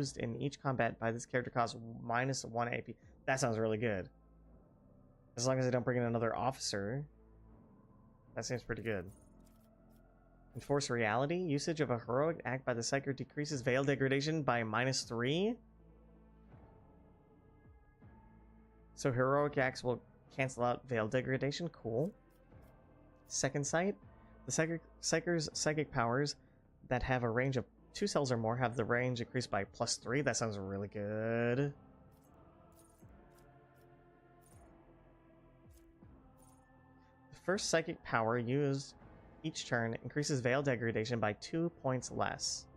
used in each combat by this character costs -1 AP. That sounds really good. As long as I don't bring in another officer. That seems pretty good. Enforce reality. Usage of a heroic act by the Psyker decreases veil degradation by -3. So heroic acts will cancel out veil degradation. Cool. Second sight. The Psyker's psychic powers that have a range of 2 cells or more have the range increased by +3. That sounds really good. The first psychic power used each turn increases veil degradation by 2 points less.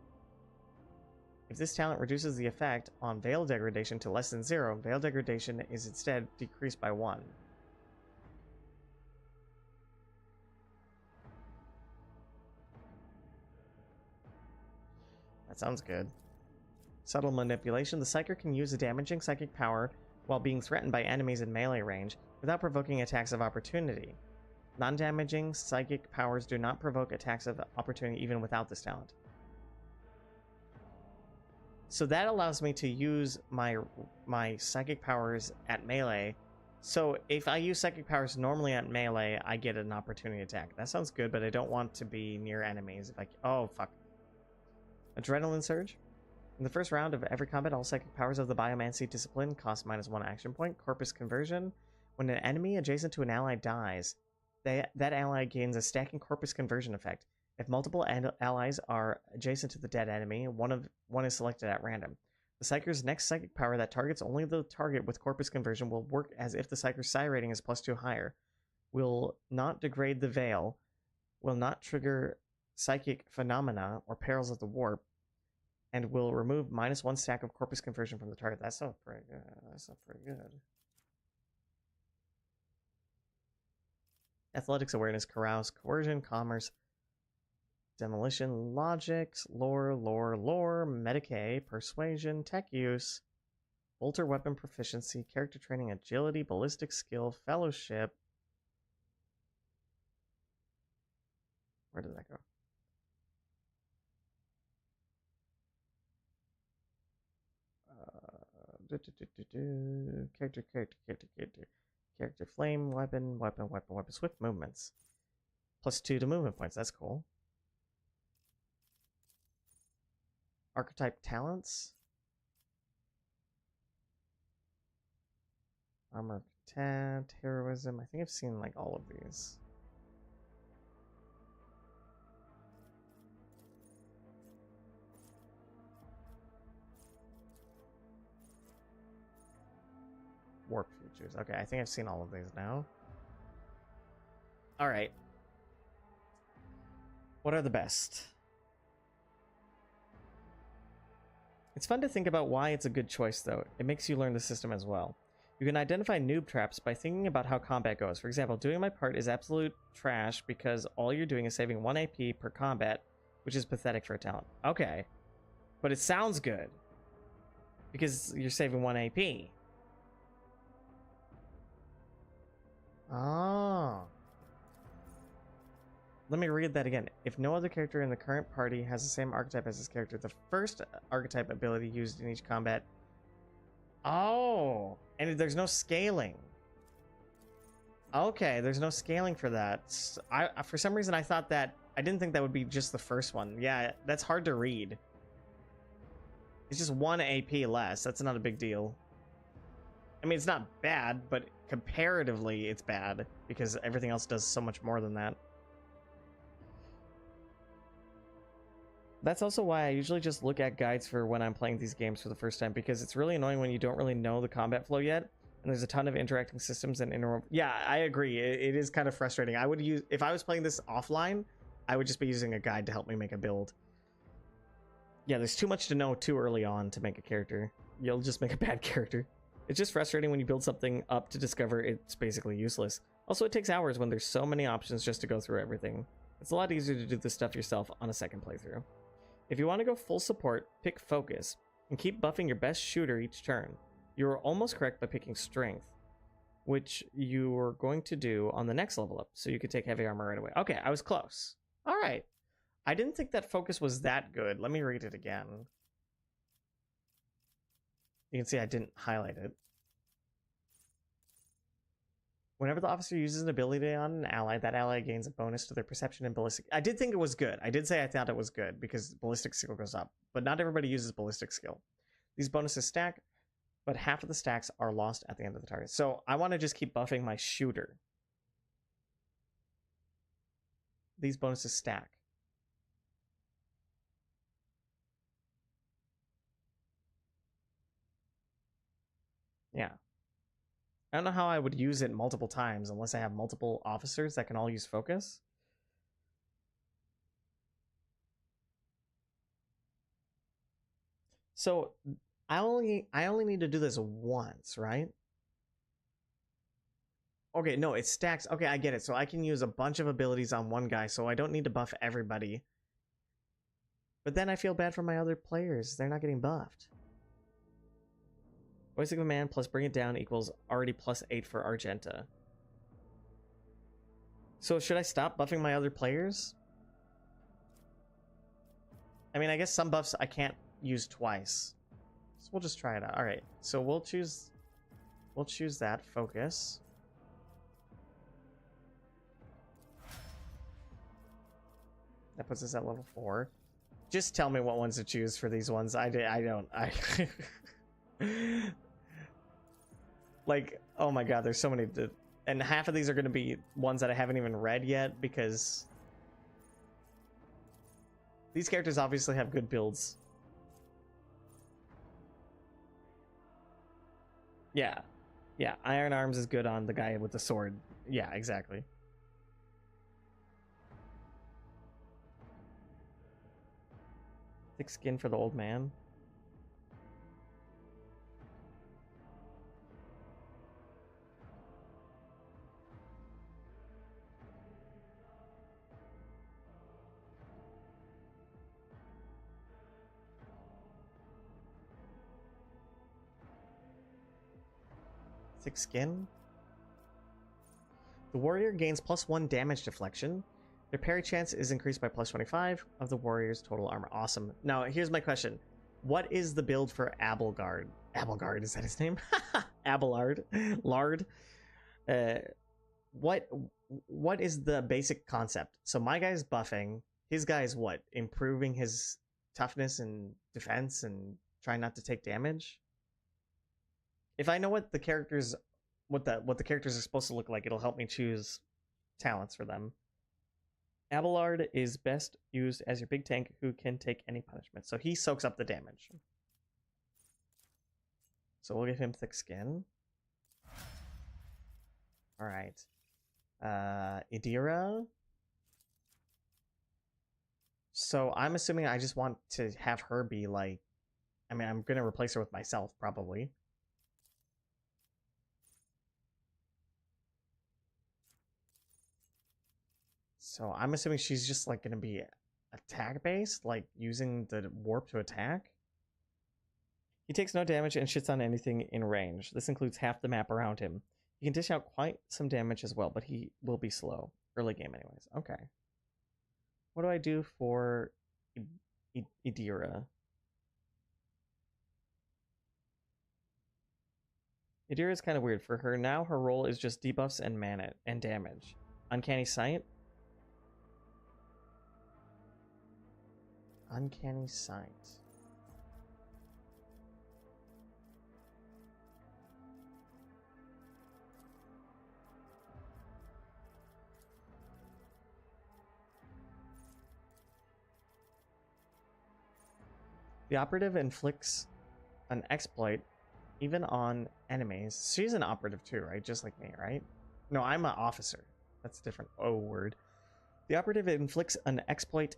If this talent reduces the effect on veil degradation to less than 0, veil degradation is instead decreased by 1. That sounds good. Subtle manipulation. The Psyker can use a damaging psychic power while being threatened by enemies in melee range without provoking attacks of opportunity. Non-damaging psychic powers do not provoke attacks of opportunity even without this talent. So that allows me to use my psychic powers at melee. So if I use psychic powers normally at melee, I get an opportunity attack. That sounds good, but I don't want to be near enemies. If I oh fuck. Adrenaline surge. In the first round of every combat, all psychic powers of the Biomancy discipline cost -1 action point. Corpus conversion. When an enemy adjacent to an ally dies, that ally gains a stacking corpus conversion effect. If multiple allies are adjacent to the dead enemy, one is selected at random. The Psyker's next psychic power that targets only the target with corpus conversion will work as if the Psyker's Psi rating is +2 higher. Will not degrade the veil. Will not trigger psychic phenomena or perils of the warp. And will remove -1 stack of corpus conversion from the target. That sounds pretty good. That sounds pretty good. Athletics, awareness, carouse, coercion, commerce, demolition, logics, lore, Medicae, persuasion, tech use, bolter weapon proficiency, character training, agility, ballistic skill, fellowship. Where did that go? Character, flame, weapon, swift movements. +2 to movement points, that's cool. Archetype talents. Armor of contempt, heroism. I think I've seen like all of these. Warp features. Okay, I think I've seen all of these now. Alright. What are the best? It's fun to think about why it's a good choice, though. It makes you learn the system as well. You can identify noob traps by thinking about how combat goes. For example, doing my part is absolute trash because all you're doing is saving 1 AP per combat, which is pathetic for a talent. Okay. But it sounds good. Because you're saving 1 AP. Oh. Let me read that again. If no other character in the current party has the same archetype as this character, the first archetype ability used in each combat. Oh, and there's no scaling. Okay, there's no scaling for that. For some reason, I thought that I didn't think that would be just the first one. Yeah, that's hard to read. It's just 1 AP less. That's not a big deal. I mean, it's not bad, but comparatively, it's bad because everything else does so much more than that. That's also why I usually just look at guides for when I'm playing these games for the first time, because it's really annoying when you don't really know the combat flow yet, and there's a ton of interacting systems and yeah, I agree. It is kind of frustrating. I would use, if I was playing this offline, I would just be using a guide to help me make a build. Yeah, there's too much to know too early on to make a character. You'll just make a bad character. It's just frustrating when you build something up to discover it's basically useless. Also, it takes hours when there's so many options just to go through everything. It's a lot easier to do this stuff yourself on a second playthrough. If you want to go full support, pick Focus, and keep buffing your best shooter each turn. You are almost correct by picking Strength, which you are going to do on the next level up, so you could take Heavy Armor right away. Okay, I was close. Alright. I didn't think that Focus was that good. Let me read it again. You can see I didn't highlight it. Whenever the officer uses an ability on an ally, that ally gains a bonus to their perception and ballistic. I did think it was good. I did say I thought it was good because ballistic skill goes up, but not everybody uses ballistic skill. These bonuses stack, but half of the stacks are lost at the end of the target. So I want to just keep buffing my shooter. These bonuses stack. Yeah. I don't know how I would use it multiple times unless I have multiple officers that can all use focus. So I only need to do this once, right? Okay, no, it stacks. Okay, I get it. So I can use a bunch of abilities on one guy, so I don't need to buff everybody. But then I feel bad for my other players. They're not getting buffed. Voice of Command plus Bring It Down equals already +8 for Argenta. So should I stop buffing my other players? I mean, I guess some buffs I can't use twice. So we'll just try it out. All right, so we'll choose that focus. That puts us at level 4. Just tell me what ones to choose for these ones. I don't. Like, oh my god, there's so many. And half of these are going to be ones that I haven't even read yet because these characters obviously have good builds. Yeah. Yeah, Iron Arms is good on the guy with the sword. Yeah, exactly. Thick skin for the old man. Thick skin. The warrior gains +1 damage deflection. Their parry chance is increased by +25 of the warrior's total armor. Awesome. Now, here's my question. What is the build for Abelgard? Abelgard, is that his name? Abelard. Lard. What is the basic concept? So my guy's buffing. His guy's what? Improving his toughness and defense and trying not to take damage? If I know what the characters what the characters are supposed to look like, it'll help me choose talents for them. Abelard is best used as your big tank who can take any punishment. So he soaks up the damage. So we'll give him thick skin. All right. Idira. So I'm assuming I just want to have her be like, I mean, I'm going to replace her with myself probably. So I'm assuming she's just like going to be attack based, like using the warp to attack. He takes no damage and shits on anything in range. This includes half the map around him. He can dish out quite some damage as well, but he will be slow. Early game anyways. Okay. What do I do for Idira? Idira is kind of weird. For her now, her role is just debuffs and mana and damage. Uncanny Sight. Uncanny Sight. The operative inflicts an exploit even on enemies. She's an operative too, right? Just like me, right? No, I'm an officer. That's a different word. The operative inflicts an exploit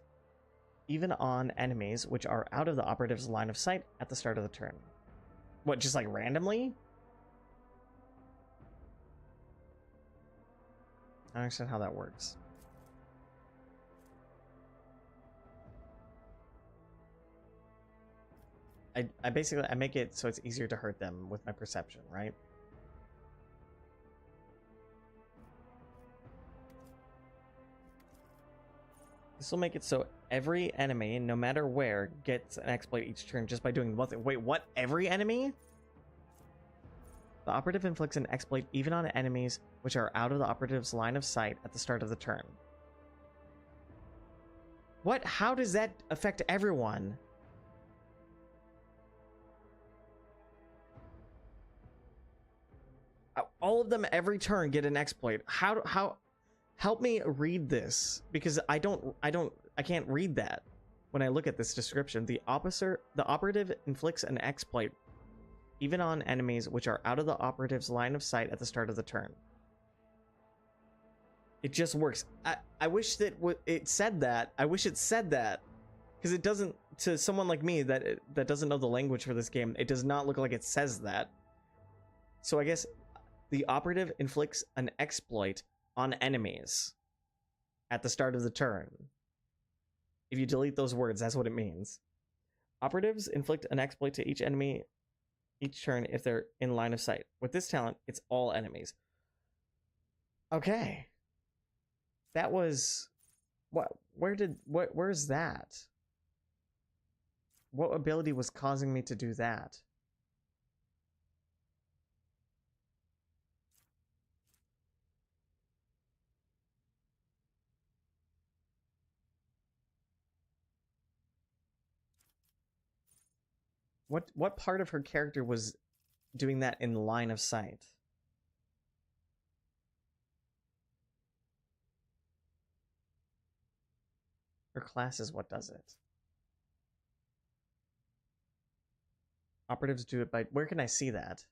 even on enemies which are out of the operative's line of sight at the start of the turn. What, just like randomly? I don't understand how that works. I basically make it so it's easier to hurt them with my perception, right? This will make it so every enemy, no matter where, gets an exploit each turn just by doing one thing. Wait, what? Every enemy? The operative inflicts an exploit even on enemies which are out of the operative's line of sight at the start of the turn. What? How does that affect everyone? All of them every turn get an exploit. How help me read this, because I can't read that when I look at this description. The operative inflicts an exploit even on enemies which are out of the operative's line of sight at the start of the turn. It just works. I wish that it said that. I wish it said that, because it doesn't. To someone like me that doesn't know the language for this game, it does not look like it says that. So I guess the operative inflicts an exploit on enemies at the start of the turn. If you delete those words, that's what it means. Operatives inflict an exploit to each enemy each turn if they're in line of sight. With this talent, it's all enemies. Okay. That was... Where's that? What ability was causing me to do that? What part of her character was doing that in line of sight? Her class is what does it. Operatives do it by... Where can I see that?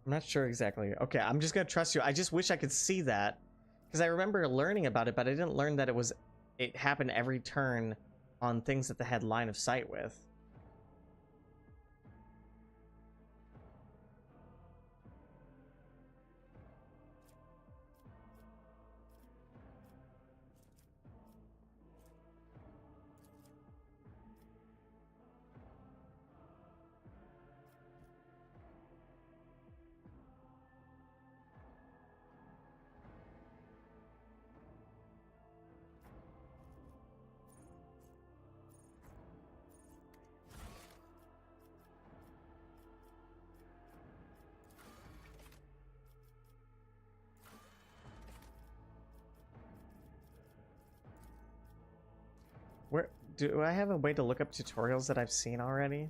I'm not sure exactly. Okay, I'm just gonna trust you. I just wish I could see that, because I remember learning about it, but I didn't learn that it happened every turn on things that they had line of sight with. Where do I have a way to look up tutorials that I've seen already?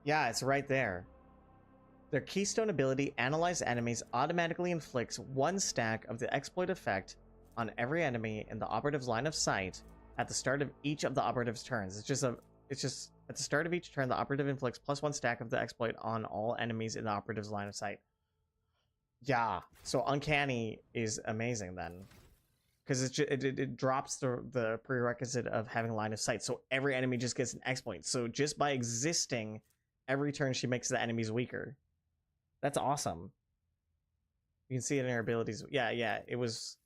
Yeah, it's right there. Their keystone ability, Analyze Enemies, automatically inflicts 1 stack of the exploit effect on every enemy in the operative's line of sight at the start of each of the operative's turns. It's just at the start of each turn, the operative inflicts +1 stack of the exploit on all enemies in the operative's line of sight. Yeah, so Uncanny is amazing then, because it drops the prerequisite of having line of sight, so every enemy just gets an exploit. So just by existing, every turn she makes the enemies weaker. That's awesome. You can see it in her abilities. Yeah, it was...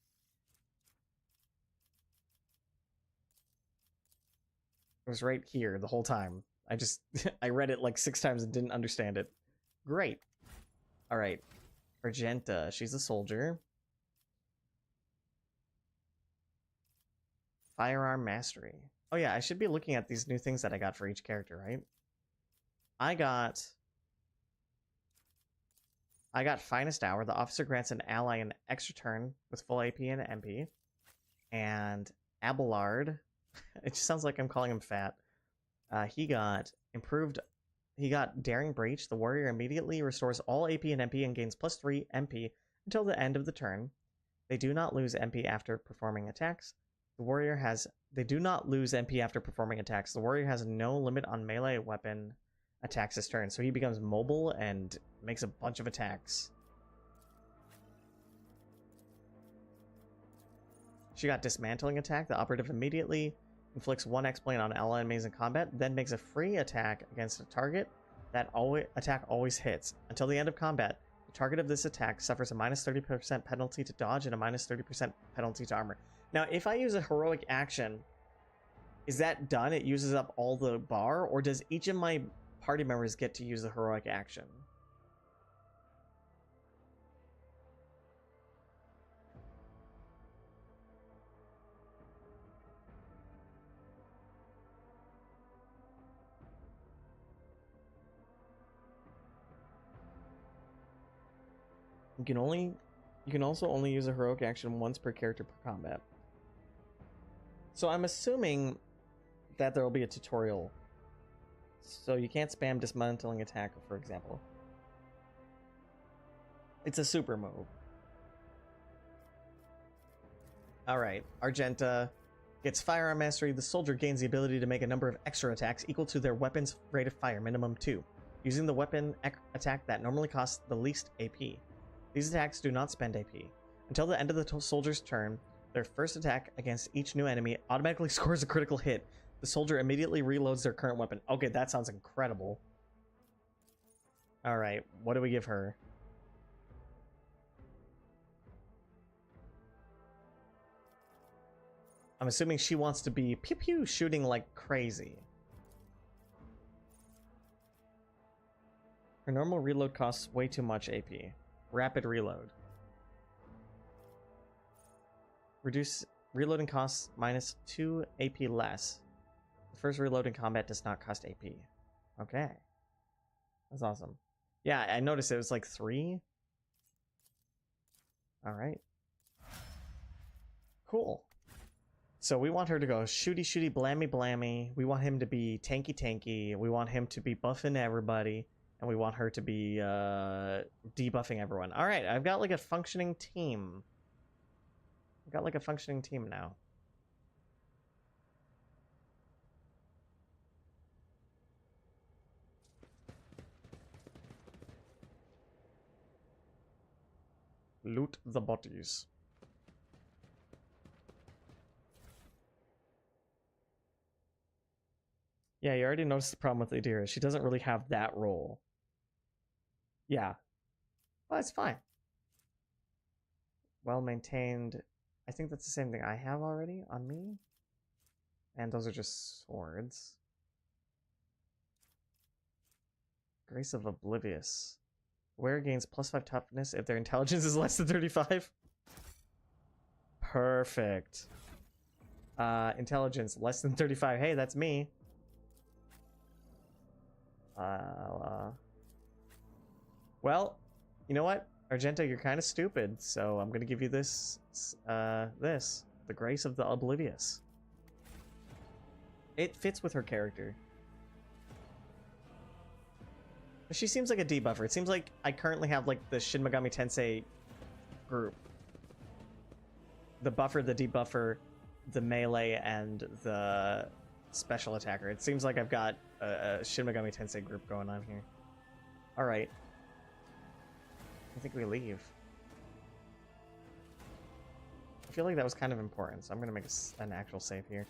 It was right here the whole time. I read it like 6 times and didn't understand it. Great. All right. Argenta, she's a soldier. Firearm Mastery. Oh yeah, I should be looking at these new things that I got for each character, right? I got Finest Hour. The officer grants an ally an extra turn with full AP and MP. And Abelard. It just sounds like I'm calling him fat. He got Daring Breach. The warrior immediately restores all AP and MP and gains +3 MP until the end of the turn. They do not lose MP after performing attacks. They do not lose MP after performing attacks. The warrior has no limit on melee weapon attacks this turn, so he becomes mobile and makes a bunch of attacks. She got Dismantling Attack. The operative immediately inflicts 1 X-Plane on ally enemies in combat, then makes a free attack against a target. That attack always hits. Until the end of combat, the target of this attack suffers a minus 30% penalty to dodge and a minus 30% penalty to armor. Now, if I use a heroic action, is that done? It uses up all the bar, or does each of my party members get to use the heroic action? You can also only use a heroic action once per character per combat. So I'm assuming that there will be a tutorial. So you can't spam dismantling attack, for example. It's a super move. Alright, Argenta gets firearm mastery. The soldier gains the ability to make a number of extra attacks equal to their weapon's rate of fire, minimum 2, using the weapon attack that normally costs the least AP. These attacks do not spend AP. Until the end of the soldier's turn, their first attack against each new enemy automatically scores a critical hit. The soldier immediately reloads their current weapon. Okay, that sounds incredible. Alright, what do we give her? I'm assuming she wants to be pew-pew shooting like crazy. Her normal reload costs way too much AP. Rapid reload. Reduce reloading costs minus 2 AP less. The first reload in combat does not cost AP. Okay. That's awesome. Yeah, I noticed it was like 3. Alright. Cool. So we want her to go shooty shooty blammy blammy. We want him to be tanky tanky. We want him to be buffing everybody. And we want her to be debuffing everyone. Alright, I've got like a functioning team. I've got like a functioning team now. Loot the bodies. Yeah, you already noticed the problem with Adira. She doesn't really have that role. Yeah. Well, it's fine. Well maintained. I think that's the same thing I have already on me. And those are just swords. Grace of Oblivious. Wearer gains +5 toughness if their intelligence is less than 35. Perfect. Intelligence less than 35. Hey, that's me. Well, you know what? Argenta, you're kind of stupid, so I'm gonna give you this, the Grace of the Oblivious. It fits with her character. She seems like a debuffer. It seems like I currently have like the Shin Megami Tensei group. The buffer, the debuffer, the melee, and the special attacker. It seems like I've got a Shin Megami Tensei group going on here. Alright. I think we leave. I feel like that was kind of important, so I'm going to make an actual save here.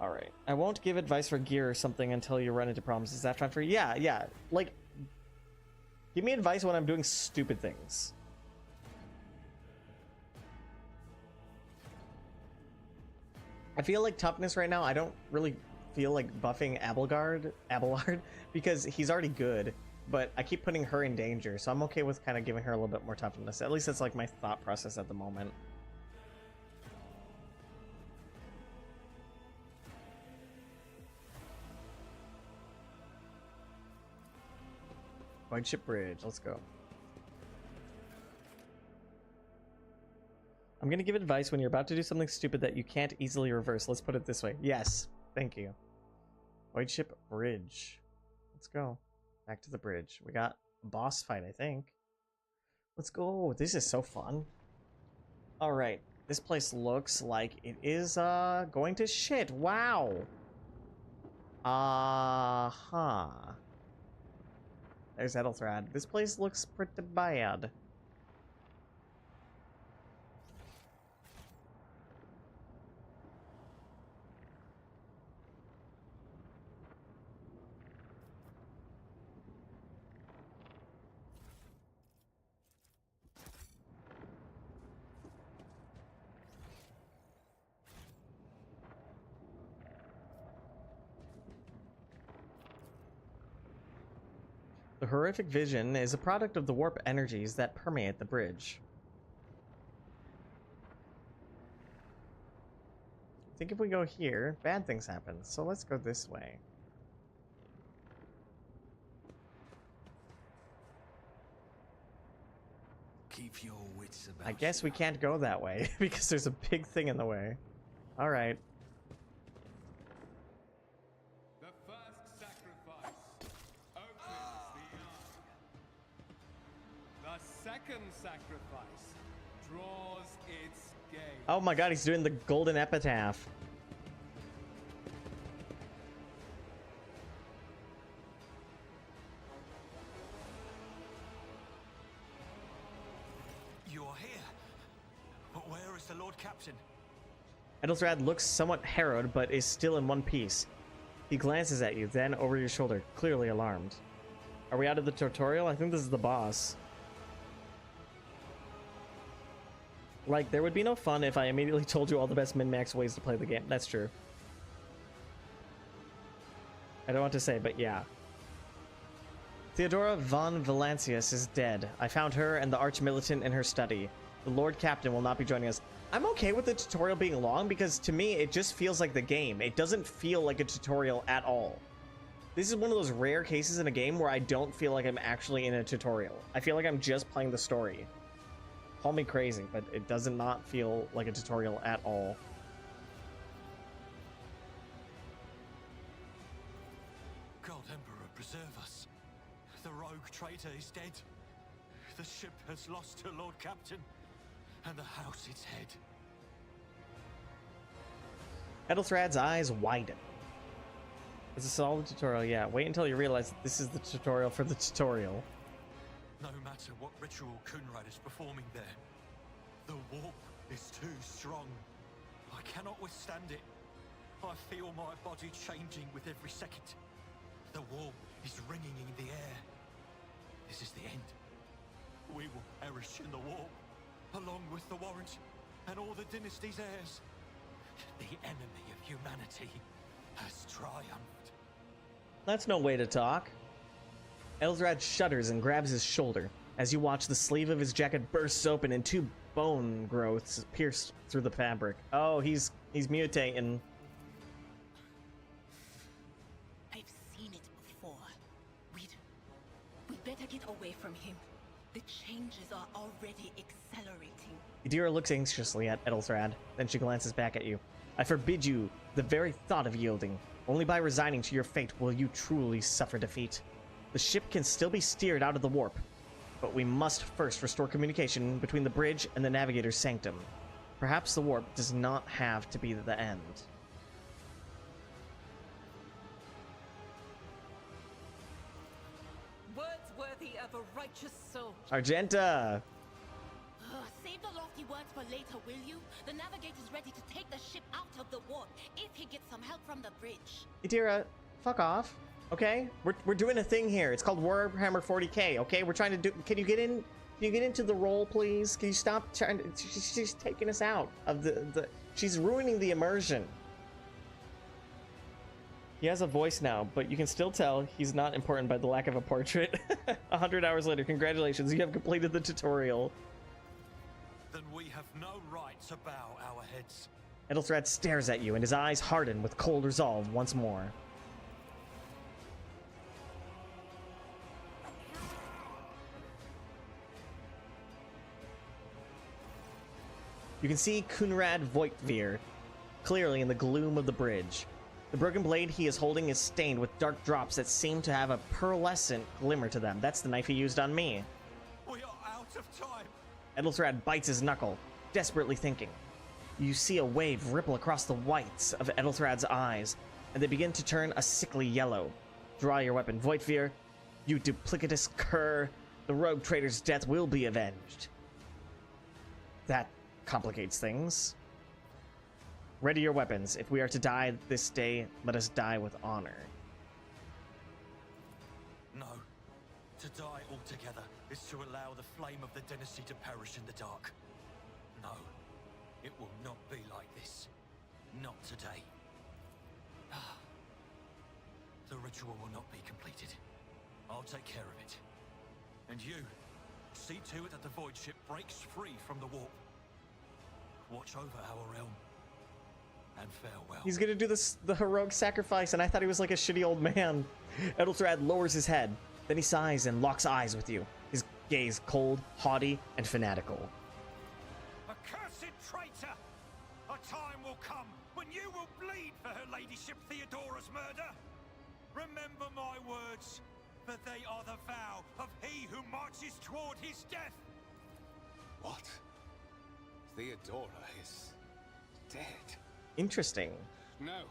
Alright. I won't give advice for gear or something until you run into problems. Is that fine for you? Yeah, yeah. Like, give me advice when I'm doing stupid things. I feel like toughness right now, I don't really feel like buffing Abelard, because he's already good, but I keep putting her in danger, so I'm okay with kind of giving her a little bit more toughness. At least that's like my thought process at the moment. Void Ship Bridge, let's go. I'm gonna give advice when you're about to do something stupid that you can't easily reverse. Let's put it this way. Yes, thank you. Void Ship Bridge. Let's go. Back to the bridge. We got a boss fight, I think. Let's go. This is so fun. Alright. This place looks like it is going to shit. Wow. Uh-huh. There's Edelthrad. This place looks pretty bad. horrific vision is a product of the warp energies that permeate the bridge. I think if we go here, bad things happen. So let's go this way. Keep your wits about I guess you. we can't go that way because there's a big thing in the way. All right. The first sacrifice opens the eye. The second sacrifice draws its gaze. Oh my god, he's doing the golden epitaph. You are here. But where is the Lord Captain? Edelthrad looks somewhat harrowed, but is still in one piece. He glances at you, then over your shoulder, clearly alarmed. Are we out of the tutorial? I think this is the boss. Like, there would be no fun if I immediately told you all the best min-max ways to play the game. That's true. I don't want to say, but yeah. Theodora von Valancius is dead. I found her and the arch-militant in her study. The Lord Captain will not be joining us. I'm okay with the tutorial being long because to me it just feels like the game. It doesn't feel like a tutorial at all. This is one of those rare cases in a game where I don't feel like I'm actually in a tutorial. I feel like I'm just playing the story. Call me crazy, but it does not feel like a tutorial at all. God Emperor, preserve us. The rogue traitor is dead. The ship has lost her Lord Captain, and the house its head. Edelthrad's eyes widen. It's a solid tutorial, yeah. Wait until you realize that this is the tutorial for the tutorial. No matter what ritual Kunrad is performing there, the warp is too strong. I cannot withstand it. I feel my body changing with every second. The warp is ringing in the air. This is the end. We will perish in the warp, along with the Warrant and all the dynasty's heirs. The enemy of humanity has triumphed. That's no way to talk. Edelthrad shudders and grabs his shoulder. As you watch, the sleeve of his jacket bursts open and two bone growths pierce through the fabric. Oh, he's mutating. I've seen it before. We'd better get away from him. The changes are already accelerating. Idira looks anxiously at Edelthrad, then she glances back at you. I forbid you the very thought of yielding. Only by resigning to your fate will you truly suffer defeat. The ship can still be steered out of the warp, but we must first restore communication between the bridge and the navigator's sanctum. Perhaps the warp does not have to be the end. Words worthy of a righteous soul. Argenta! Save the lofty words for later, will you? The navigator's ready to take the ship out of the warp if he gets some help from the bridge. Idira, fuck off. Okay? We're doing a thing here. It's called Warhammer 40k, okay? We're trying to do... Can you get in? Can you get into the role, please? Can you stop trying to... She's taking us out of the... She's ruining the immersion. He has a voice now, but you can still tell he's not important by the lack of a portrait. 100 hours later, congratulations, you have completed the tutorial. Then we have no right to bow our heads. Edelthrad stares at you, and his eyes harden with cold resolve once more. You can see Kunrad Voigtvir clearly in the gloom of the bridge. The broken blade he is holding is stained with dark drops that seem to have a pearlescent glimmer to them. That's the knife he used on me. We are out of time. Edelthrad bites his knuckle, desperately thinking. You see a wave ripple across the whites of Edelthrad's eyes, and they begin to turn a sickly yellow. Draw your weapon, Voigtvir. You duplicitous cur. The rogue traitor's death will be avenged. That complicates things. Ready your weapons. If we are to die this day, let us die with honor. No. To die altogether is to allow the flame of the dynasty to perish in the dark. No. It will not be like this. Not today. The ritual will not be completed. I'll take care of it. And you, see to it that the void ship breaks free from the warp. Watch over our realm. And farewell. He's gonna do the heroic sacrifice, and I thought he was like a shitty old man. Edelthrad lowers his head. Then he sighs and locks eyes with you. His gaze cold, haughty, and fanatical. Accursed traitor! A time will come when you will bleed for her ladyship Theodora's murder. Remember my words, for they are the vow of he who marches toward his death. What? Theodora is dead. Interesting. No,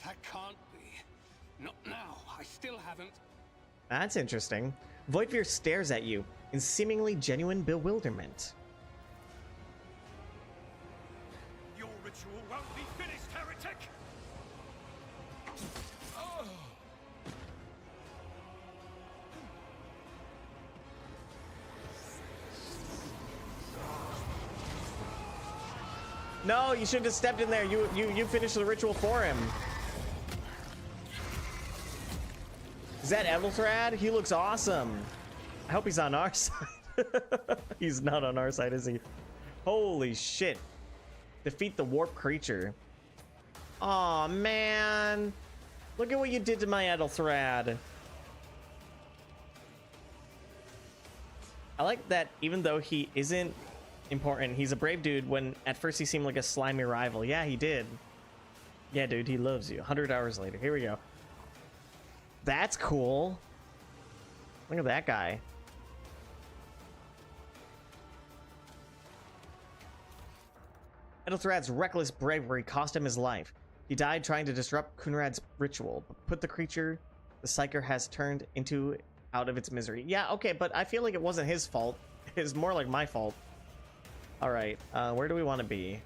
that can't be. Not now. I still haven't. That's interesting. Voidveer stares at you in seemingly genuine bewilderment. Your ritual won't be finished, heretic! Oh. No, you should have stepped in there. You finished the ritual for him. Is that Edelthrad? He looks awesome. I hope he's on our side. He's not on our side, is he? Holy shit. Defeat the warp creature. Aw, man. Look at what you did to my Edelthrad. I like that even though he isn't important, he's a brave dude when at first he seemed like a slimy rival. Yeah, he did. Yeah, dude, he loves you. 100 hours later. Here we go. That's cool. Look at that guy. Edelthrad's reckless bravery cost him his life. He died trying to disrupt Kunrad's ritual, but put the creature the Psyker has turned into out of its misery. Yeah, okay, but I feel like it wasn't his fault. It's more like my fault. All right, where do we want to be?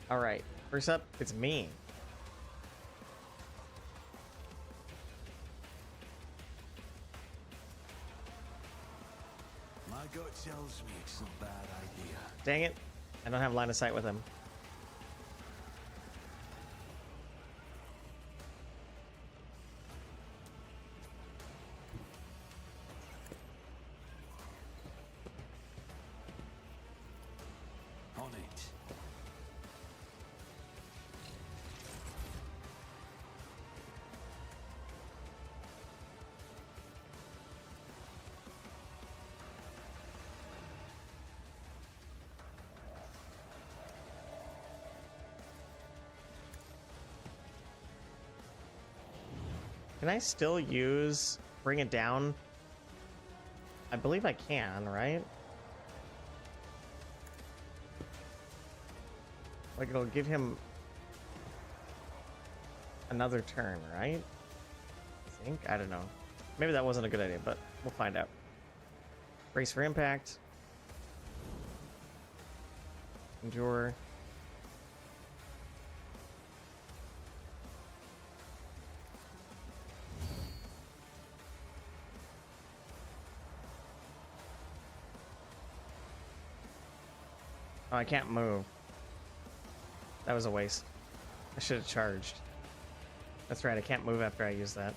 All right, first up, it's me. My gut tells me it's not a bad idea. Dang it, I don't have line of sight with him. On it. Can I still use bring it down? I believe I can, right? Like it'll give him another turn, right? I think. I don't know. Maybe that wasn't a good idea, but we'll find out. Brace for impact. Endure. Oh, I can't move. That was a waste. I should have charged. That's right, I can't move after I use that.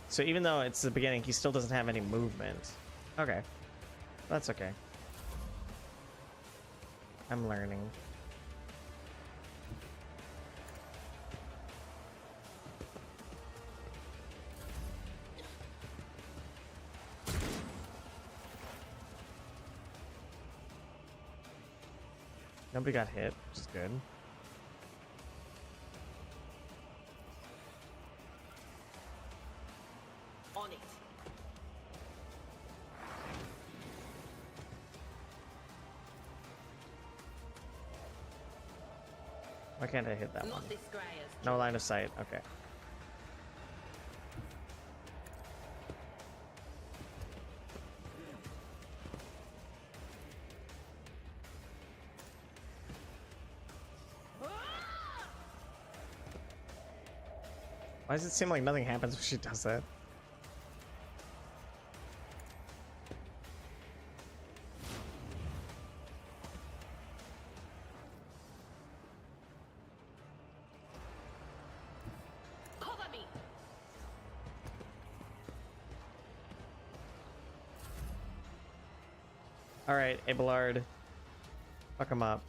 So even though it's the beginning, he still doesn't have any movement. Okay. That's okay. I'm learning. Nobody got hit, which is good. On it. Why can't I hit that one? Not this Scryer's No line of sight. Okay. Why does it seem like nothing happens when she does that? Cover me. Alright, Abelard. Fuck him up.